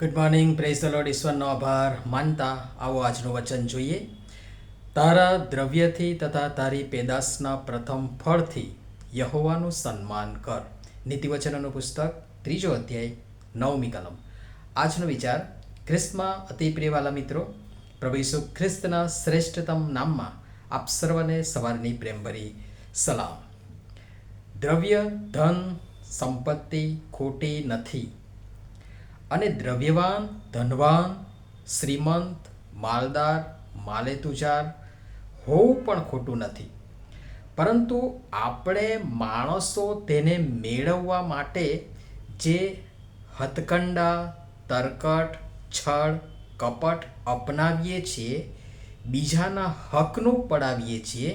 Good morning, praise the Lord. ઈશ્વરનો આભાર માનતા આવો આજનું વચન જોઈએ. તારા દ્રવ્યથી તથા તારી પેદાશના પ્રથમ ફળથી યહોવાનું સન્માન કર. નીતિવચનોનું પુસ્તક 3 અધ્યાય 9મી કલમ. આજનો વિચાર ખ્રિસ્તમાં અતિ પ્રિયવાલા મિત્રો, પ્રભુ ઈસુ ખ્રિસ્તના શ્રેષ્ઠતમ નામમાં આપ સર્વને સવારની પ્રેમભરી સલામ. દ્રવ્ય, ધન, સંપત્તિ ખોટી નથી અને દ્રવ્યવાન, ધનવાન, શ્રીમંત, માલદાર, માલેતુજાર હોવું પણ ખોટું નથી. પરંતુ આપણે માણસો તેને મેળવવા માટે જે હથકંડા, તરકટ, છળ, કપટ અપનાવીએ છીએ, બીજાના હકનું પડાવીએ છીએ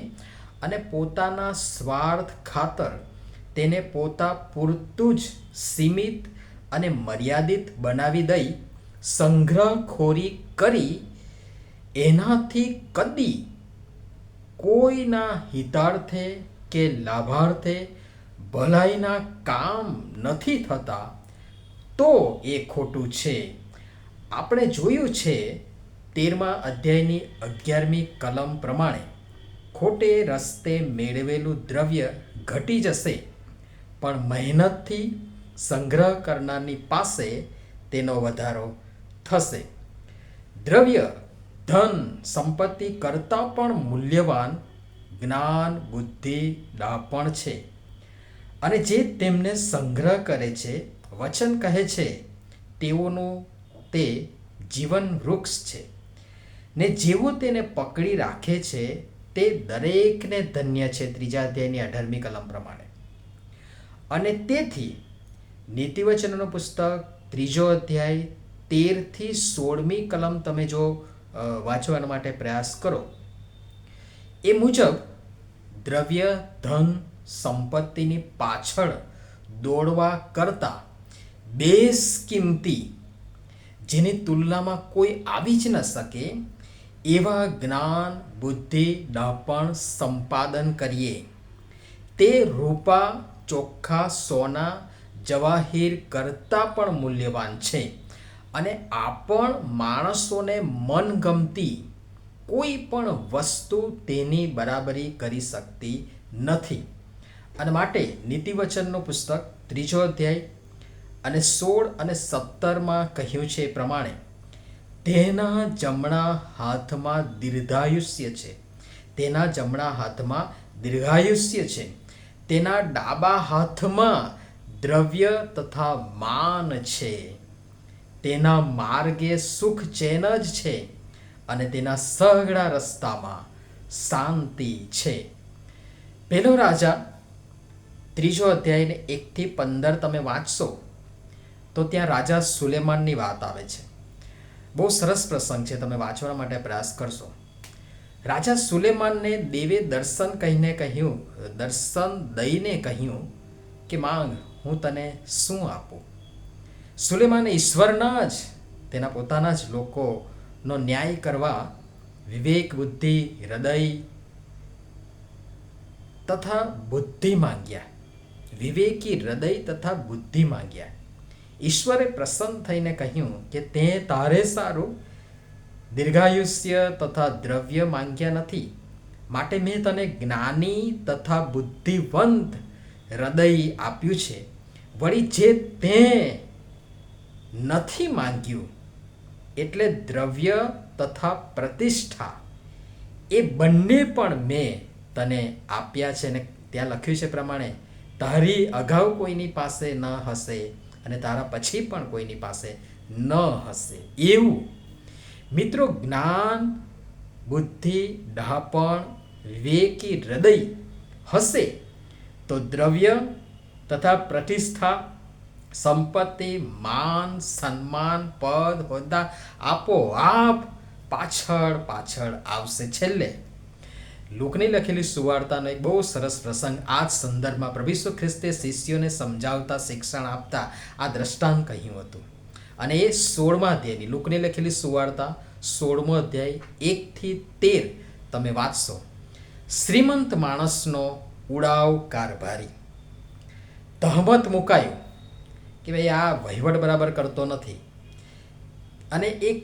અને પોતાના સ્વાર્થ ખાતર તેને પોતા પૂરતું જ સીમિત અને મર્યાદિત બનાવી દઈ સંગ્રહખોરી કરી એનાથી કદી કોઈના હિતાર્થે કે લાભાર્થે ભલાઈના કામ નથી થતા, તો એ ખોટું છે. આપણે જોયું છે 13મા અધ્યાયની 11મી કલમ પ્રમાણે ખોટે રસ્તે મેળવેલું દ્રવ્ય ઘટી જશે, પણ મહેનતથી સંગ્રહ કરનારની પાસે તેનો વધારો થશે. દ્રવ્ય, ધન, સંપત્તિ કરતાં પણ મૂલ્યવાન જ્ઞાન, બુદ્ધિ, ડહાપણ છે. અને જે તેમને સંગ્રહ કરે છે, વચન કહે છે તેઓનું તે જીવન વૃક્ષ છે, ને જેઓ તેને પકડી રાખે છે તે દરેકને ધન્ય છે. 3 અધ્યાયની 18મી કલમ પ્રમાણે. અને તેથી નીતિવચનોનું પુસ્તક 3 અધ્યાય 13થી 16મી કલમ તમે જો વાંચવા માટે પ્રયાસ કરો, એ મુજબ દ્રવ્ય, ધન, સંપત્તિની પાછળ દોડવા કરતાં બેશકીમતી, જેની તુલનામાં કોઈ આવી જ ન શકે એવા જ્ઞાન, બુદ્ધિ, ડહાપણ સંપાદન કરીએ. તે રૂપા, ચોખ્ખા સોના, જવાહીર કરતાં પણ મૂલ્યવાન છે. અને આપણ માણસોને મનગમતી કોઈ પણ વસ્તુ તેની બરાબરી કરી શકતી નથી. અને માટે નીતિવચનનું પુસ્તક 3 અધ્યાય અને 16 અને 17માં કહ્યું છે એ પ્રમાણે તેના જમણા હાથમાં દીર્ઘાયુષ્ય છે, તેના જમણા હાથમાં દીર્ઘાયુષ્ય છે, તેના ડાબા હાથમાં દ્રવ્ય તથા માન છે, તેના માર્ગે સુખ ચેન જ છે અને તેના સઘળા રસ્તામાં શાંતિ છે. પહેલો રાજા 3 અધ્યાયને 1થી 15 તમે વાંચશો તો ત્યાં રાજા સુલેમાનની વાત આવે છે. બહુ સરસ પ્રસંગ છે, તમે વાંચવા માટે પ્રયાસ કરશો. રાજા સુલેમાનને દેવે દર્શન દઈને કહ્યું કે માંગ, હું તને શું આપું. સુલેમાને ઈશ્વરના જ, તેના પોતાના જ લોકોનો ન્યાય કરવા વિવેક, બુદ્ધિ, હૃદય તથા બુદ્ધિ માંગ્યા. વિવેકી હૃદય તથા બુદ્ધિ માંગ્યા. ઈશ્વરે પ્રસન્ન થઈને કહ્યું કે તે તારે સારું દીર્ઘાયુષ્ય તથા દ્રવ્ય માંગ્યા નથી, માટે મેં તને જ્ઞાની તથા બુદ્ધિવંત હૃદય આપ્યું છે. વળી જે તે નથી માંગ્યું, એટલે દ્રવ્ય તથા પ્રતિષ્ઠા, એ બંને પણ મેં તને આપ્યા છે. અને ત્યાં લખ્યું છે પ્રમાણે તારી અગાઉ કોઈની પાસે ન હશે અને તારા પછી પણ કોઈની પાસે ન હશે. એવું મિત્રો, જ્ઞાન, બુદ્ધિ, ડહાપણ, વિવેકી હૃદય હશે તો દ્રવ્ય તથા પ્રતિષ્ઠા, સંપત્તિ, માન, સન્માન, પદ, હોદ્દા આપોઆપ પાછળ આવશે. છેલ્લે લુકની લખેલી સુવાર્તાનો એક બહુ સરસ પ્રસંગ આ જ સંદર્ભમાં પ્રભુ ઈસુ ખ્રિસ્તે શિષ્યોને સમજાવતા, શિક્ષણ આપતા આ દ્રષ્ટાંત કહ્યું હતું. અને એ 16મા અધ્યાયની લુકની લખેલી સુવાર્તા 16મો અધ્યાય 1થી 13 તમે વાંચશો. શ્રીમંત માણસનો ઉડાવ કારભારી. તહમત મુકાયું કે ભાઈ આ વહીવટ બરાબર કરતો નથી, અને એક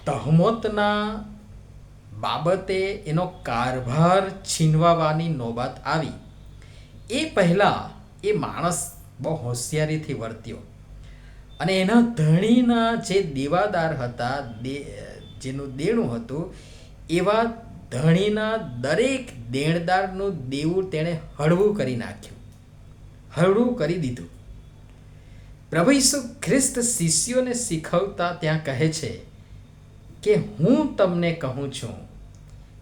તહમતના બાબતે એનો કારભાર છીનવાવાની નોબત આવી એ પહેલાં એ માણસ બહુ હોશિયારીથી વર્ત્યો અને એના ધણીના જે દેવાદાર હતા, જેનું દેણું હતું, એવા ધણીના દરેક દેણદારનું દેવું તેણે હળવું કરી નાખ્યું, હળવું કરી દીધું. પ્રભુ ઈસુ ખ્રિસ્ત શિષ્યોને શીખવતા ત્યાં કહે છે કે હું તમને કહું છું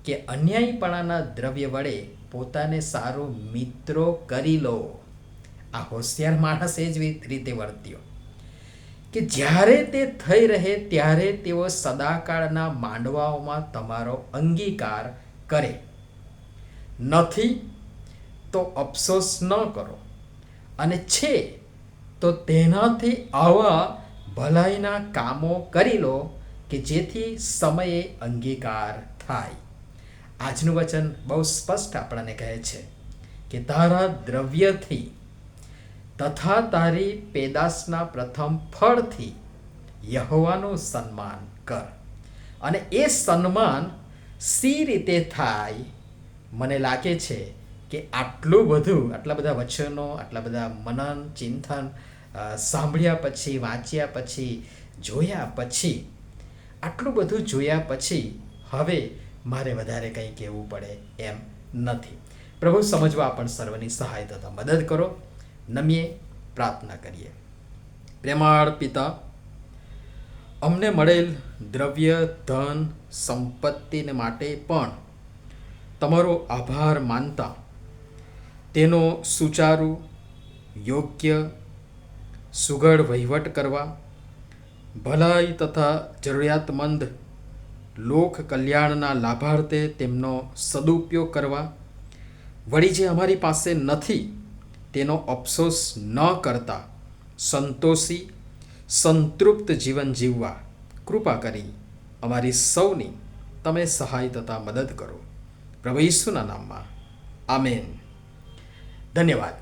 કે અન્યાયપણાના દ્રવ્ય વડે પોતાને સારો મિત્રો કરી લો. આ હોશિયાર માણસ એ જ રીતે વર્ત્યો કે જ્યારે તે થઈ રહે ત્યારે તેઓ સદાકાળના માંડવાઓમાં તમારો અંગીકાર કરે. નથી તો અફસોસ ન કરો, અને છે તો તેનાથી આવા ભલાઈના કામો કરી લો કે જેથી સમયે અંગીકાર થાય. આજનું વચન બહુ સ્પષ્ટ આપણને કહે છે કે તારા દ્રવ્યથી તથા તારી પેદાશના પ્રથમ ફળથી યહોવાનું સન્માન કર. અને એ સન્માન સી રીતે થાય? મને લાગે છે કે આટલા બધા વચનો, આટલા બધા મનન ચિંતન સાંભળ્યા પછી, વાંચ્યા પછી, જોયા પછી, આટલું બધું જોયા પછી હવે મારે વધારે કંઈ કહેવું પડે એમ નથી. પ્રભુ સમજવા પણ સર્વની સહાય તથા મદદ કરો. નમીએ પ્રાર્થના કરીએ. પ્રેમાળ પિતા, અમને મળેલ દ્રવ્ય, ધન, સંપત્તિને માટે પણ તમારો આભાર માનતા તેનો સુચારુ, યોગ્ય, સુઘડ વહીવટ કરવા, ભલાઈ તથા જરૂરિયાતમંદ લોક કલ્યાણના લાભાર્થે તેમનો સદુપયોગ કરવા, વળી જે અમારી પાસે નથી તેનો અફસોસ ન કરતા સંતોષી, સંતૃપ્ત જીવન જીવવા કૃપા કરી અમારી સૌની તમે સહાય તથા મદદ કરો. પ્રભુ ઈસુના નામમાં આમેન. ધન્યવાદ.